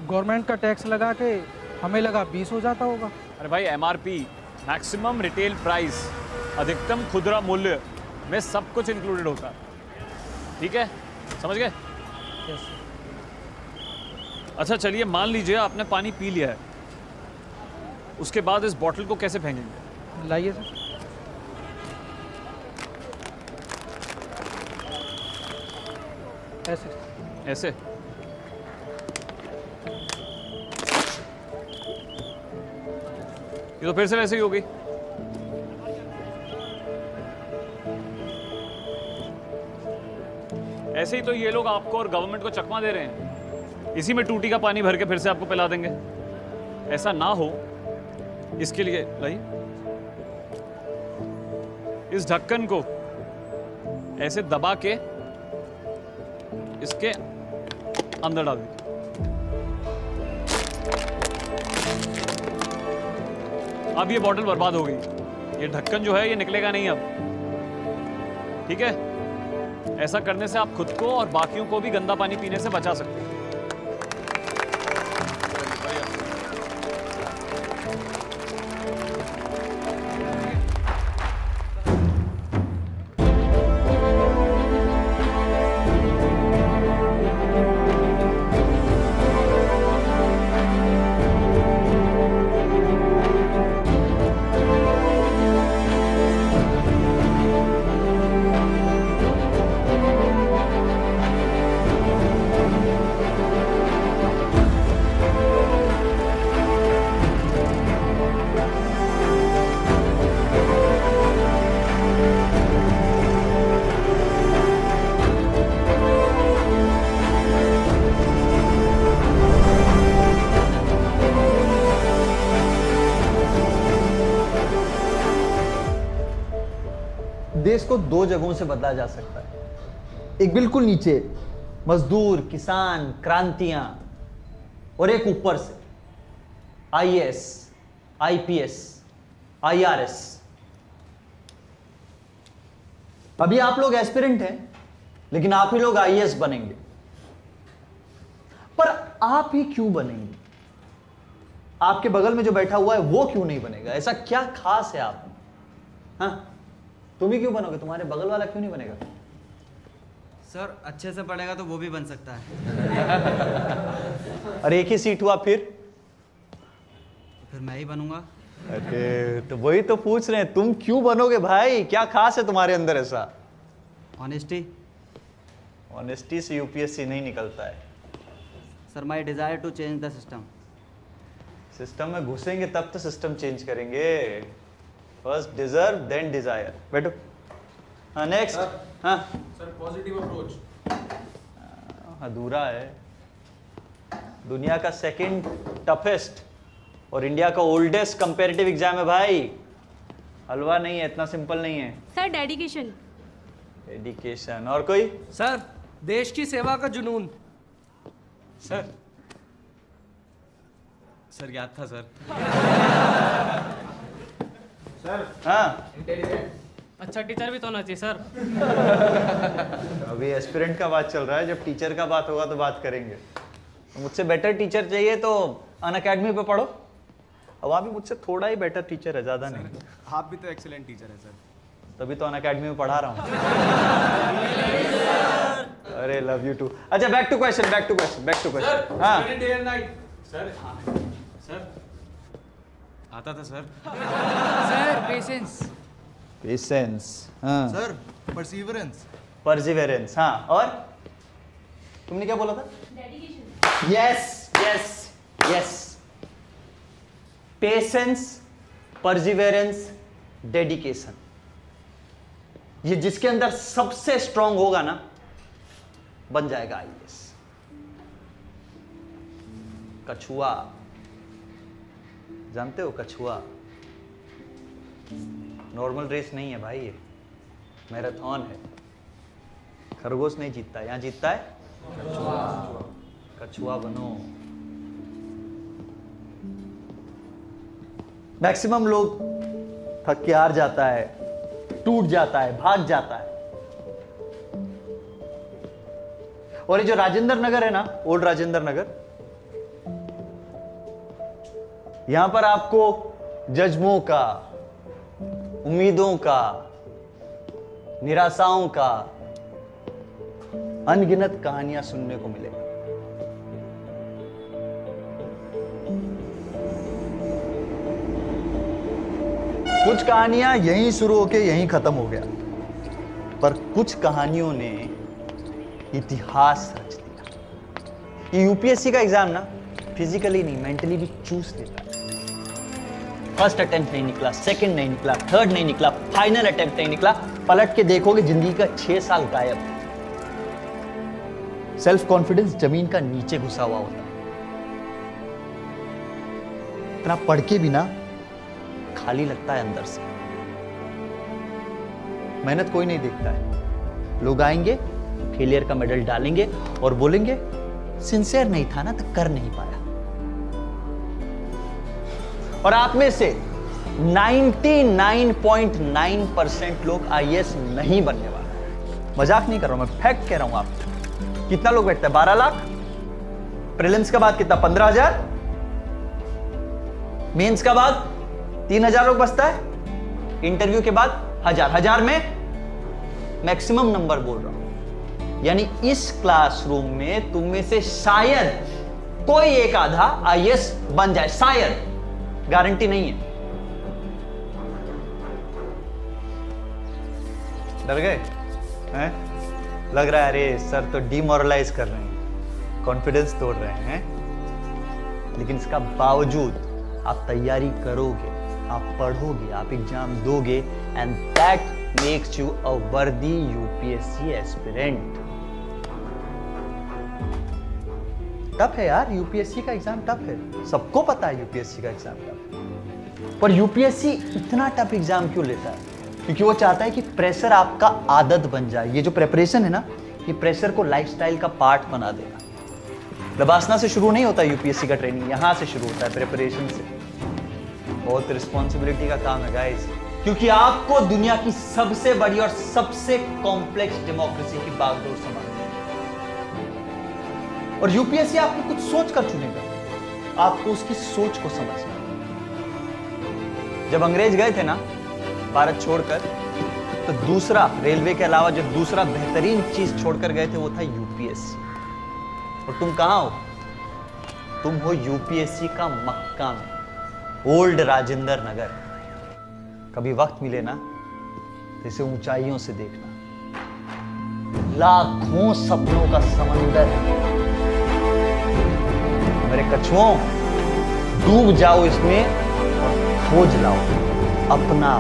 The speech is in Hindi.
गवर्नमेंट का टैक्स लगा के हमें लगा 20 हो जाता होगा। अरे भाई MRP मैक्सिमम रिटेल प्राइस, अधिकतम खुदरा मूल्य में सब कुछ इंक्लूडेड होता है। ठीक है, समझ गए? यस। अच्छा चलिए, मान लीजिए आपने पानी पी लिया है, उसके बाद इस बॉटल को कैसे फेंकेंगे? लाइए सर। ऐसे ऐसे? ये तो फिर से वैसे ही हो गई। ऐसे ही तो ये लोग आपको और गवर्नमेंट को चकमा दे रहे हैं, इसी में टूटी का पानी भर के फिर से आपको पिला देंगे। ऐसा ना हो इसके लिए लाइए, इस ढक्कन को ऐसे दबा के इसके अंदर डाल दीजिए। अब ये बॉटल बर्बाद हो गई, ये ढक्कन जो है ये निकलेगा नहीं अब। ठीक है, ऐसा करने से आप खुद को और बाकियों को भी गंदा पानी पीने से बचा सकते हैं। देश को दो जगहों से बदला जा सकता है, एक बिल्कुल नीचे मजदूर, किसान, क्रांतियां, और एक ऊपर से IAS, IPS, IRS। अभी आप लोग एस्पिरेंट हैं, लेकिन आप ही लोग IAS बनेंगे। पर आप ही क्यों बनेंगे? आपके बगल में जो बैठा हुआ है वो क्यों नहीं बनेगा? ऐसा क्या खास है आप में? हाँ, तुम ही क्यों बनोगे? तुम्हारे बगल वाला क्यों नहीं बनेगा? सर अच्छे से पढ़ेगा तो वो भी बन सकता है। और एक ही सीट हुआ फिर मैं ही बनूंगा। अरे तो वही तो पूछ रहे हैं, तुम क्यों बनोगे भाई? क्या खास है तुम्हारे अंदर ऐसा? ऑनेस्टी। ऑनेस्टी से UPSC नहीं निकलता है। Sir my desire to change the system. System में घुसेंगे तब तो सिस्टम चेंज करेंगे। First deserve then desire. बैठो। हाँ नेक्स्ट। हाँ सर पॉजिटिव अप्रोच अधूरा है। दुनिया का सेकंड टफेस्ट और इंडिया का ओल्डेस्ट कंपैरेटिव एग्जाम है भाई। हलवा नहीं है, इतना सिंपल नहीं है। Sir dedication. एडिकेशन। और कोई? सर देश की सेवा का जुनून। सर याद था सर। सर हाँ अच्छा टीचर भी तो होना चाहिए सर। अभी एस्पिरेंट का बात चल रहा है, जब टीचर का बात होगा तो बात करेंगे। तो मुझसे बेटर टीचर चाहिए तो अनअकैडमी पे पढ़ो। अब वहाँ भी मुझसे थोड़ा ही बेटर टीचर है, ज़्यादा नहीं। आप भी तो एक्सीलेंट टीचर है सर। तभी तो अनअकैडमी में पढ़ा रहा हूँ। अरे लव यू टू। अच्छा बैक टू क्वेश्चन। हाँ day and night sir. Sir आता था सर। Sir patience. पेशेंस। हाँ सर परसिवरेंस। परसिवेरेंस। हाँ और तुमने क्या बोला था? Dedication. Yes yes yes. Patience, perseverance, dedication, ये जिसके अंदर सबसे स्ट्रांग होगा ना बन जाएगा IAS। कछुआ जानते हो? कछुआ नॉर्मल रेस नहीं है भाई, ये मैराथन है। खरगोश नहीं जीतता, यहां जीतता है कछुआ बनो। मैक्सिमम लोग थक के हार जाता है, टूट जाता है, भाग जाता है। और ये जो राजेंद्र नगर है ना, ओल्ड राजेंद्र नगर, यहां पर आपको जज्बों का, उम्मीदों का, निराशाओं का अनगिनत कहानियां सुनने को मिलेगी। कुछ कहानियां यहीं शुरू होके यहीं खत्म हो गया, पर कुछ कहानियों ने इतिहास रच दिया। ये यूपीएससी का एग्जाम ना फिजिकली नहीं मेंटली भी चूस लेता है। फर्स्ट अटेम्प्ट नहीं निकला, सेकंड नहीं निकला, थर्ड नहीं निकला, फाइनल अटेम्प्ट नहीं निकला, पलट के देखोगे जिंदगी का 6 साल गायब। सेल्फ कॉन्फिडेंस जमीन का नीचे घुसा हुआ होता है। इतना पढ़ के भी ना खाली लगता है अंदर से। मेहनत कोई नहीं देखता है। लोग आएंगे, फेलियर का मेडल डालेंगे और बोलेंगे सिंसियर नहीं था ना तो कर नहीं पाया। और आप में से 99.9% लोग आईएएस नहीं बनने वाले। मजाक नहीं कर रहा हूं मैं, फैक्ट कह रहा हूं आपको। कितना लोग बैठता है? 12 लाख। प्रीलिम्स का बाद कितना? 15,000। मेंस का बाद 3,000 लोग बचता है। इंटरव्यू के बाद 1,000 में मैक्सिमम नंबर बोल रहा हूं। यानी इस क्लासरूम में तुम में से शायद कोई एक आधा आईएएस बन जाए, शायद, गारंटी नहीं है। डर गए हैं? लग रहा है अरे सर तो डिमोरलाइज कर रहे हैं, कॉन्फिडेंस तोड़ रहे हैं। लेकिन इसका बावजूद आप तैयारी करोगे, आप पढ़ोगे, आप एग्जाम दोगे, एंड दैट मेक्स यू अ वर्दी यूपीएससी एस्पिरेंट। टफ है यार, यूपीएससी का एग्जाम टफ है, सबको पता है यूपीएससी का एग्जाम टफ है। पर यूपीएससी इतना टफ एग्जाम क्यों लेता है? क्योंकि वो चाहता है कि प्रेशर आपका आदत बन जाए। ये जो प्रिपरेशन है ना, ये प्रेशर को लाइफस्टाइल का पार्ट बना देगा। लबासना से शुरू नहीं होता यूपीएससी का ट्रेनिंग, यहां से शुरू होता है, प्रिपरेशन से। बहुत रिस्पॉन्सिबिलिटी का काम है गाइस, क्योंकि आपको दुनिया की सबसे बड़ी और सबसे कॉम्प्लेक्स डेमोक्रेसी की बागडोर संभालनी है। और यूपीएससी आपको कुछ सोच कर चुनेगा, आपको उसकी सोच को समझना है। जब अंग्रेज गए थे ना भारत छोड़कर, तो दूसरा, रेलवे के अलावा जो दूसरा बेहतरीन चीज छोड़कर गए थे वो था यूपीएससी। और तुम कहां हो? तुम हो यूपीएससी का मक्का में, ओल्ड राजेंद्र नगर। कभी वक्त मिले ना तो इसे ऊंचाइयों से देखना। लाखों सपनों का समंदर है मेरे कछुओं, डूब जाओ इसमें और खोज लाओ अपना